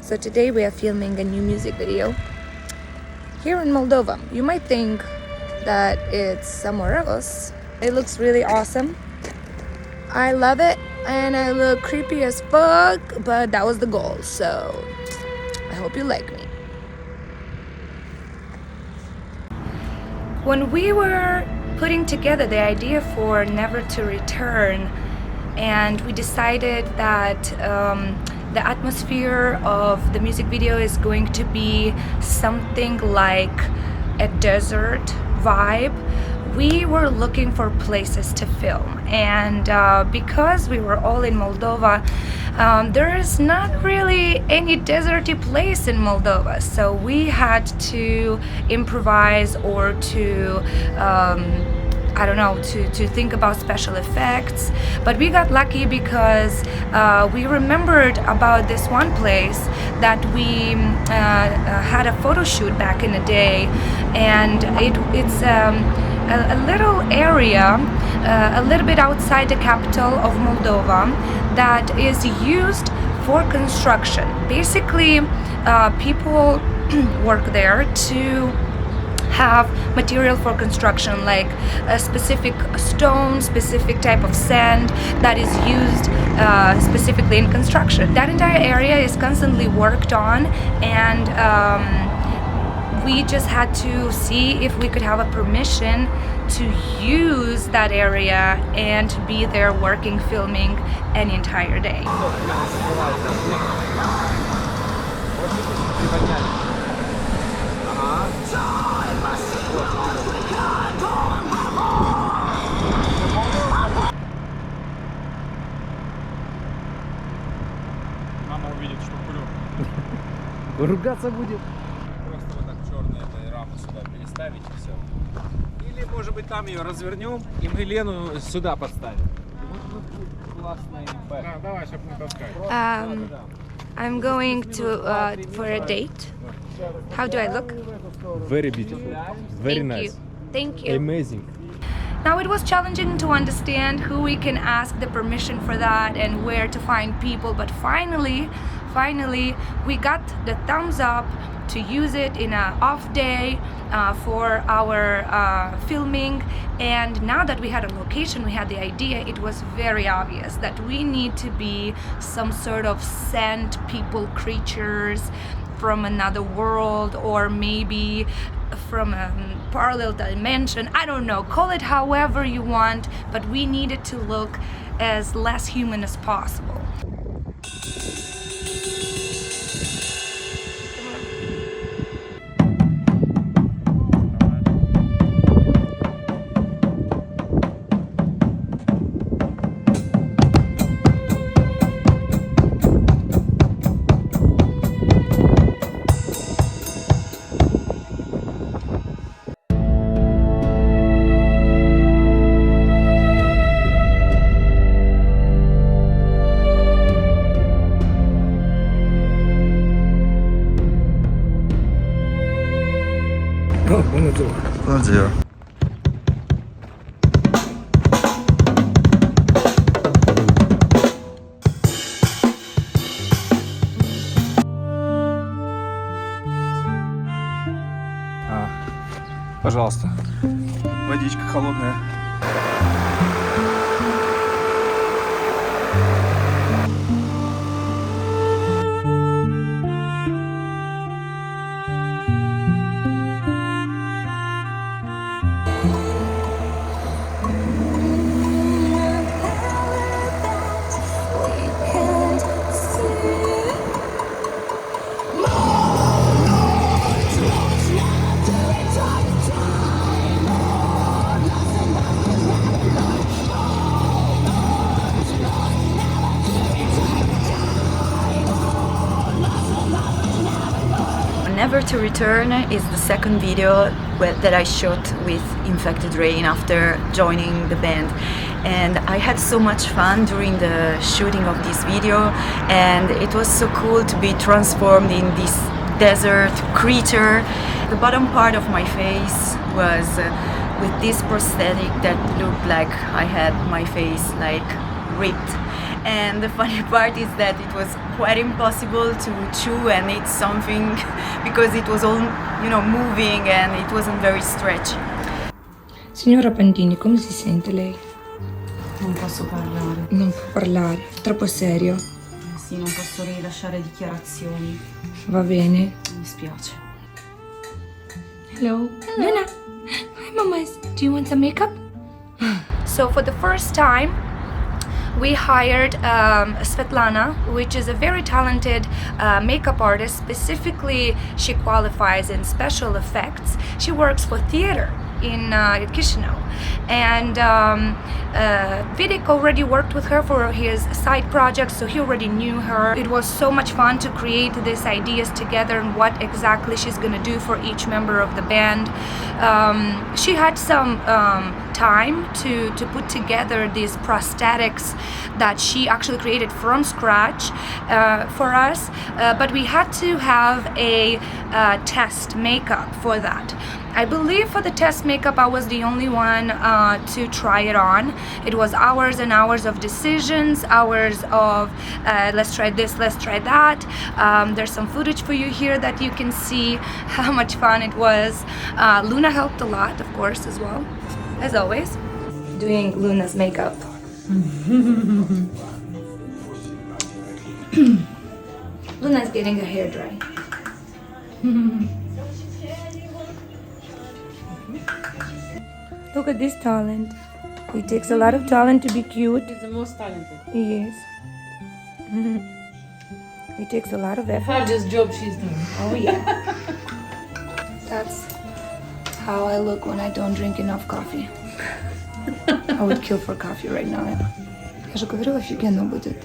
So today we are filming a new music video here in Moldova. You might think that it's somewhere else. It looks really awesome. I love it and I look creepy as fuck, but that was the goal, so I hope you like me. When we were putting together the idea for Never to Return, and we decided that the atmosphere of the music video is going to be something like a desert vibe, we were looking for places to film. And because we were all in Moldova, there is not really any deserty place in Moldova, so we had to improvise or to I don't know, to think about special effects. But we got lucky because we remembered about this one place that we had a photo shoot back in the day, and it's a little area a little bit outside the capital of Moldova that is used for construction. Basically, people work there to have material for construction, like a specific stone, specific type of sand that is used specifically in construction. That entire area is constantly worked on, and we just had to see if we could have a permission to use that area and to be there working, filming an entire day. Мама увидит, что курю. Ругаться будет. Просто вот так черную эту раму сюда переставить и все. Или, может быть, там ее развернем и мы Лену сюда подставим. И вот будет классный бэк. Да, давай, чтобы не таскать. I'm going to for a date. How do I look? Very beautiful. Very Thank nice. you. Thank you. Amazing. Now it was challenging to understand who we can ask the permission for that and where to find people, but finally we got the thumbs up to use it in an off day for our filming. And now that we had a location, we had the idea, it was very obvious that we need to be some sort of sand people, creatures from another world, or maybe from a parallel dimension. I don't know, call it however you want, but we needed to look as less human as possible. Bonjour. Пожалуйста. Водичка холодная. Never to Return is the second video that I shot with Infected Rain after joining the band, and I had so much fun during the shooting of this video, and it was so cool to be transformed in this desert creature. The bottom part of my face was with this prosthetic that looked like I had my face like ripped, And the funny part is that it was quite impossible to chew and eat something because it was all, moving and it wasn't very stretchy. Signora Pandini, come si sente lei? Non posso parlare. Non può parlare, è troppo serio. Sì, non posso rilasciare dichiarazioni. Va bene. Mi spiace. Hello. Luna. Hi, mamas. Do you want some makeup? So for the first time, we hired Svetlana, which is a very talented makeup artist. Specifically, she qualifies in special effects. She works for theater in Chisinau, and Vidik already worked with her for his side projects, so he already knew her. It was so much fun to create these ideas together and what exactly she's gonna do for each member of the band. She had some time to put together these prosthetics that she actually created from scratch for us, but we had to have a test makeup for that. I believe for the test makeup I was the only one to try it on. It was hours and hours of decisions, hours of let's try this, let's try that. There's some footage for you here that you can see how much fun it was. Luna helped a lot, of course, as well, as always. Doing Luna's makeup. Luna's getting her hair dry. Look at this talent. It takes a lot of talent to be cute. He's the most talented. He is. It takes a lot of effort. Hardest job she's done. Oh yeah. That's how I look when I don't drink enough coffee. I would kill for coffee right now. Я же говорила, офигенно будет.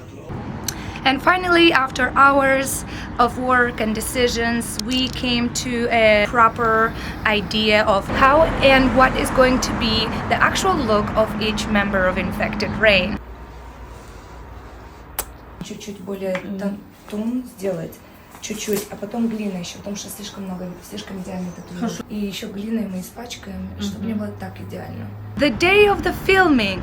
And finally, after hours of work and decisions, we came to a proper idea of how and what is going to be the actual look of each member of Infected Rain. Чуть-чуть более тон сделать, чуть-чуть, а потом глина еще, потому что слишком идеально татуировка. И еще глиной мы испачкаем, чтобы не было так идеально. The day of the filming,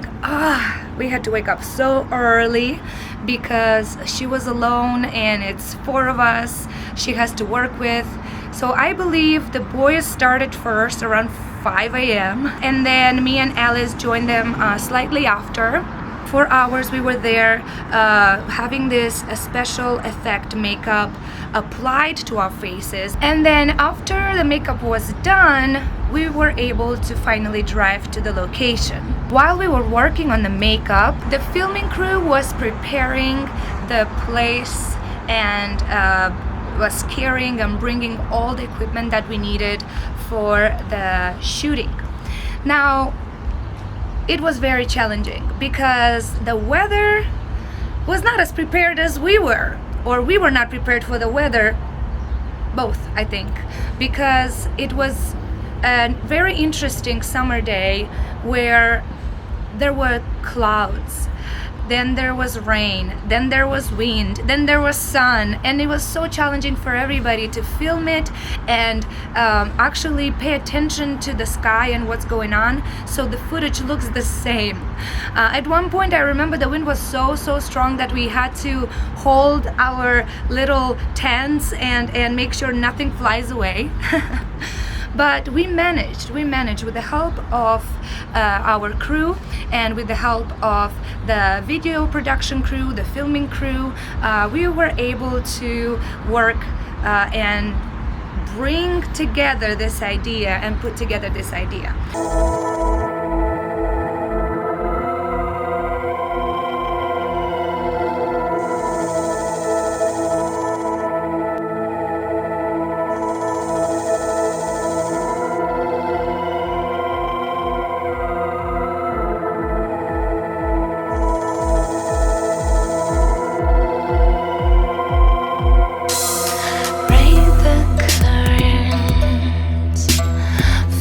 we had to wake up so early because she was alone and it's 4 of us she has to work with. So I believe the boys started first around 5 a.m. and then me and Alice joined them slightly after. 4 hours we were there having this special effect makeup applied to our faces, and then after the makeup was done we were able to finally drive to the location. While we were working on the makeup, the filming crew was preparing the place and was carrying and bringing all the equipment that we needed for the shooting. Now it was very challenging because the weather was not as prepared as we were, or we were not prepared for the weather, both I think, because it was a very interesting summer day where there were clouds, then there was rain, then there was wind, then there was sun, and it was so challenging for everybody to film it and actually pay attention to the sky and what's going on, so the footage looks the same. At one point I remember the wind was so strong that we had to hold our little tents and make sure nothing flies away. But we managed with the help of our crew and with the help of the video production crew, the filming crew. We were able to work and bring together this idea and put together this idea.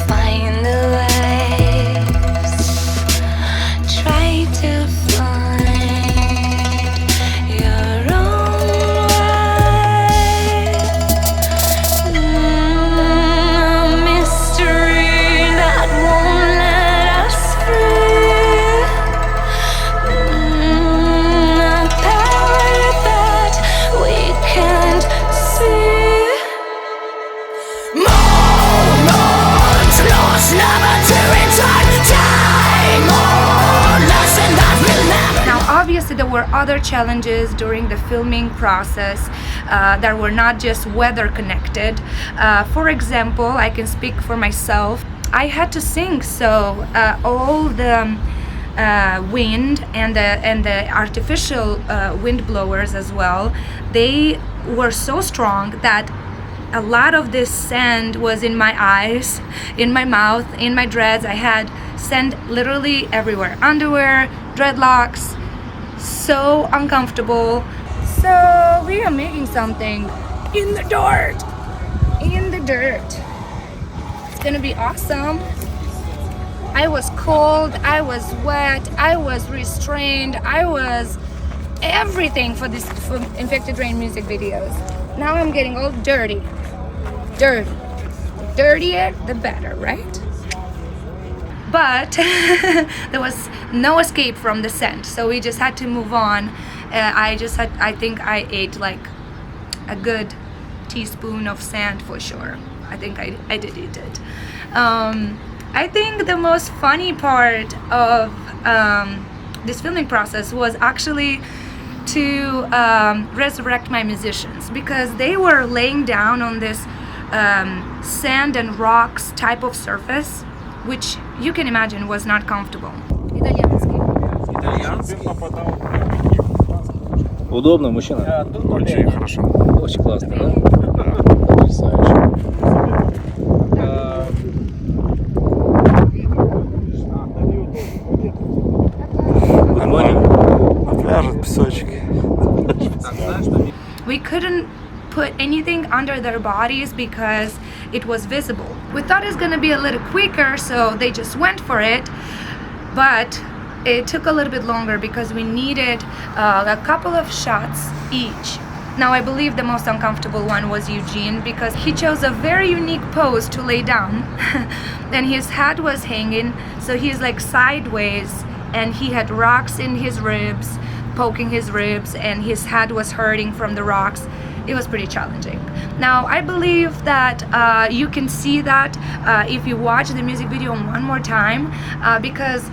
Find a way were other challenges during the filming process that were not just weather connected. For example, I can speak for myself. I had to sing, so all the wind and the artificial wind blowers as well, they were so strong that a lot of this sand was in my eyes, in my mouth, in my dreads. I had sand literally everywhere. Underwear, dreadlocks, so uncomfortable. So we are making something in the dirt. In the dirt. It's gonna be awesome. I was cold, I was wet, I was restrained, I was everything for Infected Rain music videos. Now I'm getting all dirty. Dirty. The dirtier, the better, right? But there was no escape from the scent, so we just had to move on. I think I ate like a good teaspoon of sand for sure. I think I did eat it. I think the most funny part of this filming process was actually to resurrect my musicians, because they were laying down on this sand and rocks type of surface, which you can imagine was not comfortable. Удобно, мужчина? Очень хорошо. Очень классно, да? Потрясающе. We couldn't put anything under their bodies because it was visible. We thought it's gonna be a little quicker, so they just went for it, but it took a little bit longer because we needed a couple of shots each. Now I believe the most uncomfortable one was Eugene, because he chose a very unique pose to lay down and his head was hanging, so he's like sideways, and he had rocks in his ribs, poking his ribs, and his head was hurting from the rocks. It was pretty challenging. Now I believe that you can see that if you watch the music video one more time, because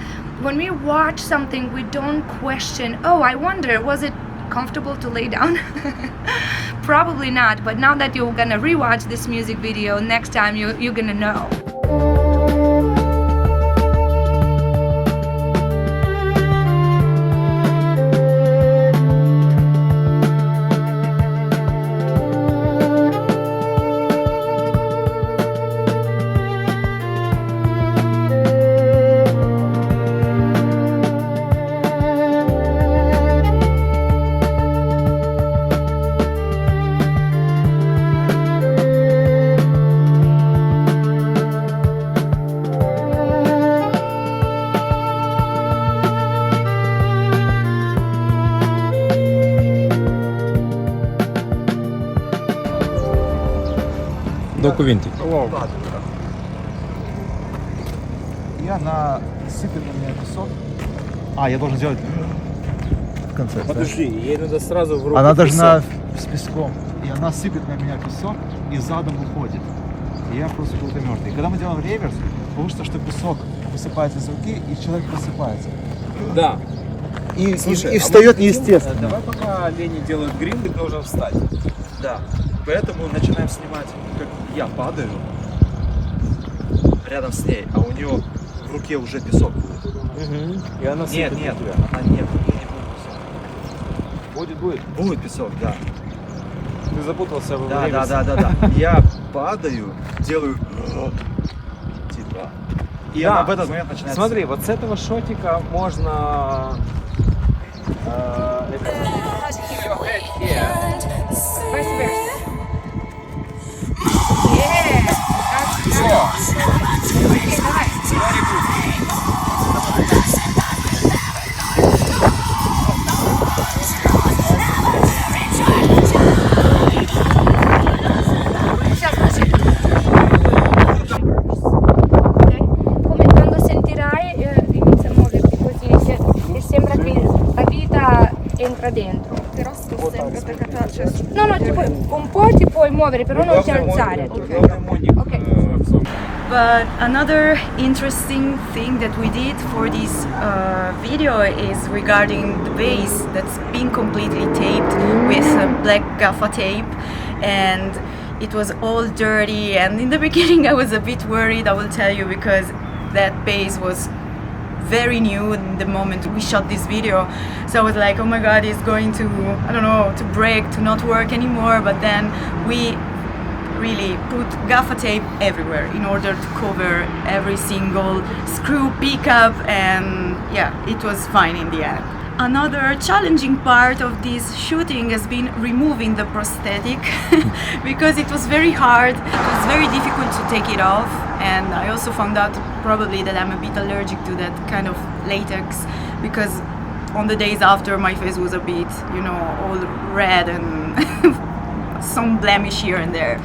when we watch something we don't question, oh, I wonder, was it comfortable to lay down? Probably not, but now that you're gonna rewatch this music video, next time you're gonna know. Документик. Я сыпет на меня песок. Я должен сделать в конце. Подожди, ей надо сразу в руку. Она песок. должна с песком. И она сыпет на меня песок и задом уходит. И я просто полутомёртый. И когда мы делаем реверс, получится, что песок высыпается из руки, и человек просыпается. Да. И Слушай, встает неестественно. Давай пока Лени делают грим, ты должен встать. Да. Поэтому начинаем снимать, как я падаю рядом с ней, а у нее в руке уже песок будет. И она Нет, сыпет нет, на тебя. она нет, у нее не будет песок. Будет. Будет песок, да. Ты запутался в Да. реверсе. Я падаю, делаю типа. И Да. она в этот момент начинает. Смотри, вот с этого шотика можно... Vice versa. Yeah. Okay, давай. Сейчас, подожди. Come quando sentirai inizia a muoverti così e sembra che la vita entra dentro, però sto sempre attaccata al Un po' ti puoi muovere, però non ti alzare. Ok. But another interesting thing that we did for this video is regarding the bass that's been completely taped with black gaffer tape, and it was all dirty, and in the beginning I was a bit worried, I will tell you, because that bass was very new in the moment we shot this video. So I was like, oh my god, it's going to, I don't know, to break, to not work anymore. But then we really put gaffer tape everywhere in order to cover every single screw pickup, and yeah, it was fine in the end. Another challenging part of this shooting has been removing the prosthetic because it was very hard. It was very difficult to take it off, and I also found out probably that I'm a bit allergic to that kind of latex, because on the days after my face was a bit, you know, all red and some blemish here and there.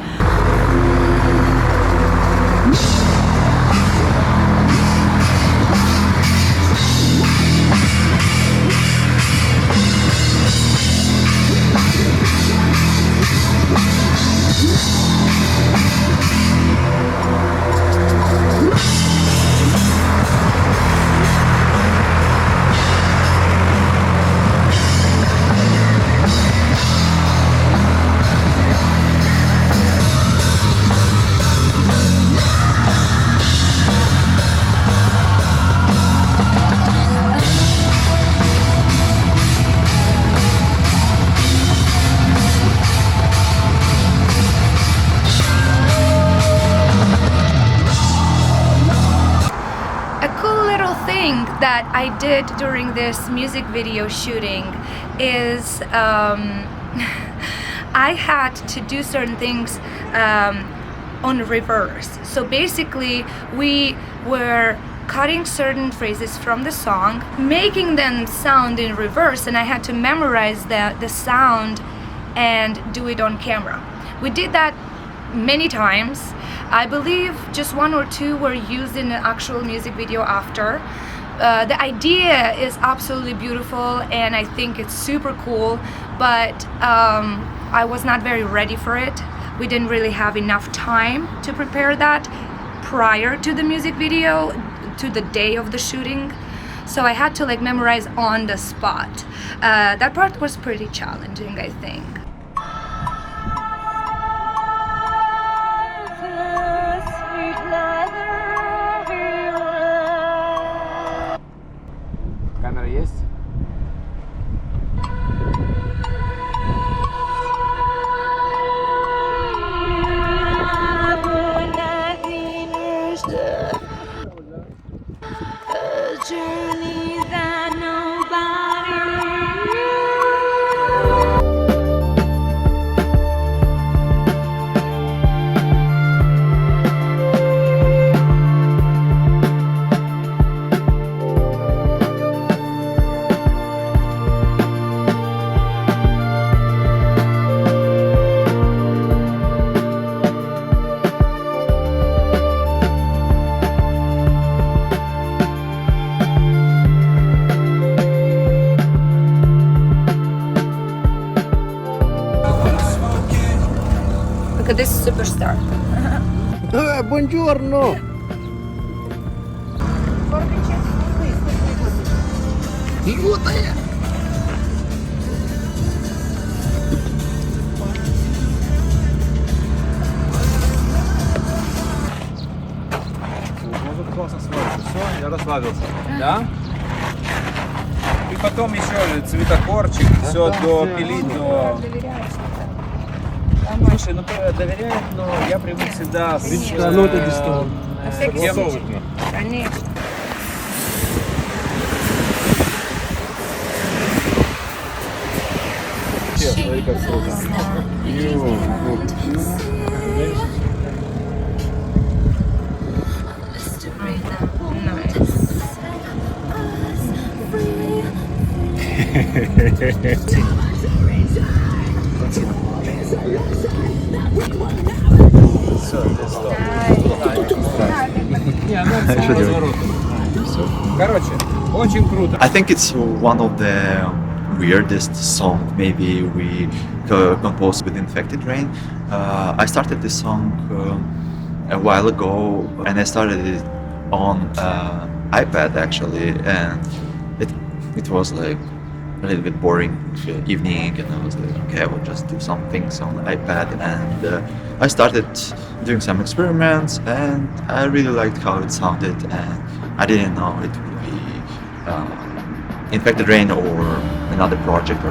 That I did during this music video shooting is I had to do certain things on reverse. So basically we were cutting certain phrases from the song, making them sound in reverse, and I had to memorize the sound and do it on camera. We did that many times. I believe just one or two were used in an actual music video after. The idea is absolutely beautiful, and I think it's super cool, but I was not very ready for it. We didn't really have enough time to prepare that prior to the music video, to the day of the shooting. So I had to like memorize on the spot. That part was pretty challenging, I think. Камера есть? Look at this superstar. Buongiorno! Может классно смотрится. Все, я расслабился. Да? И потом еще цветокорчик, все допилить до... Слушай, ну доверяют, но я привык всегда с... Конечно. Смотри, как круто. Короче, очень круто. I think it's one of the weirdest song maybe we composed with Infected Rain. I started this song a while ago, and I started it on iPad actually, and it was like a little bit boring evening, and I was like, okay, I will just do some things on the iPad, and I started doing some experiments, and I really liked how it sounded, and I didn't know it would be Infected Rain or another project.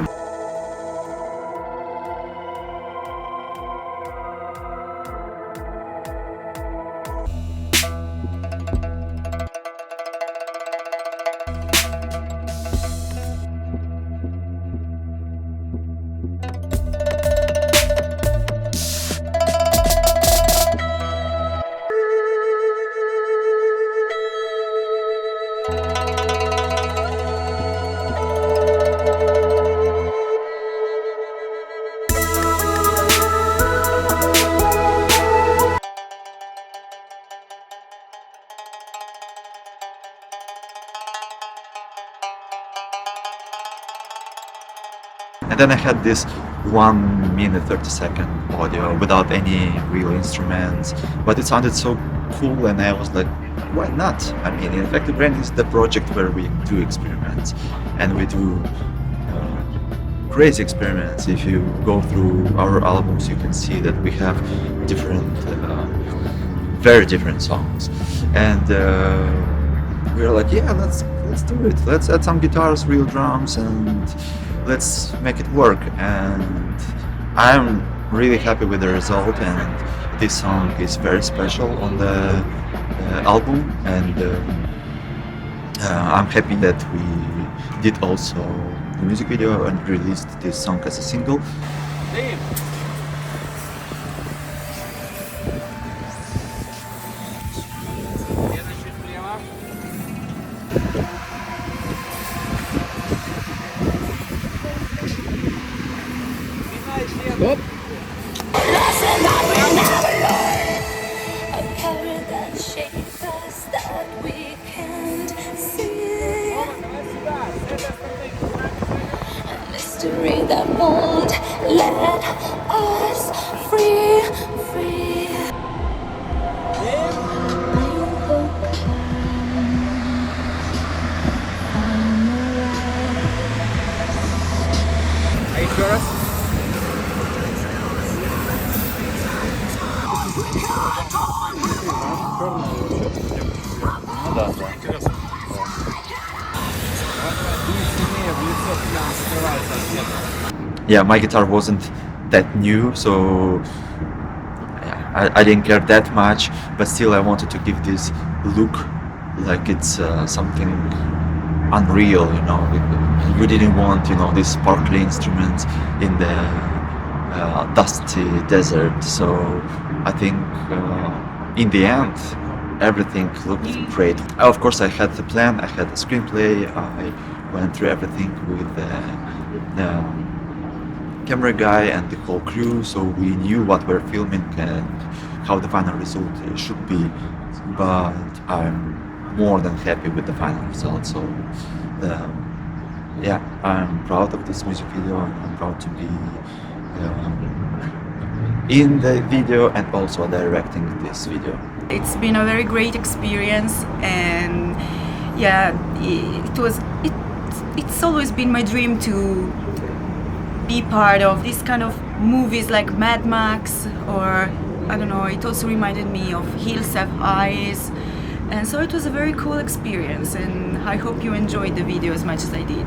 And then I had this 1 minute 30-second audio without any real instruments, but it sounded so cool, and I was like, why not? I mean, Infected Brain is the project where we do experiments, and we do crazy experiments. If you go through our albums, you can see that we have different, very different songs, and we were like, yeah, let's do it. Let's add some guitars, real drums, and let's make it work. And I'm really happy with the result, and this song is very special on the album, and I'm happy that we did also the music video and released this song as a single. Damn. Оп! Mystery that won't let us free. А еще раз. Да. Yeah, my guitar wasn't that new, so yeah, I didn't care that much, but still I wanted to give this look like it's something unreal, you know. We didn't want, you know, these sparkly instruments in the dusty desert, so I think in the end everything looked great. Of course, I had the plan, I had the screenplay, I went through everything with the camera guy and the whole crew, so we knew what we're filming and how the final result should be. But I'm more than happy with the final result, so yeah, I'm proud of this music video, and I'm proud to be in the video and also directing this video. It's been a very great experience, and yeah, it's always been my dream to be part of this kind of movies like Mad Max, or I don't know, it also reminded me of Hills Have Eyes, and so it was a very cool experience, and I hope you enjoyed the video as much as I did.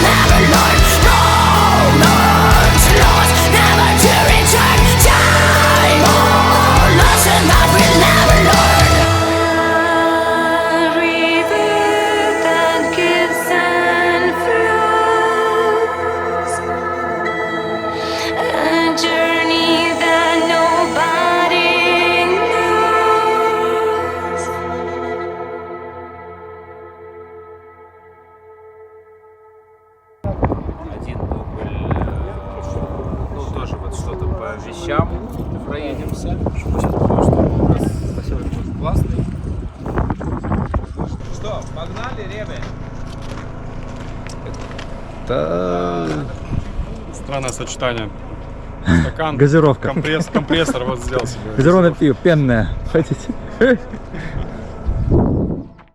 Never learn. что-то по вещам, проедемся. Потому что образ классный. Что, погнали, ребят? Странное сочетание. Стакан, Газировка. компрессор вот сделал себе. Газированное пиво, пенное. Хотите?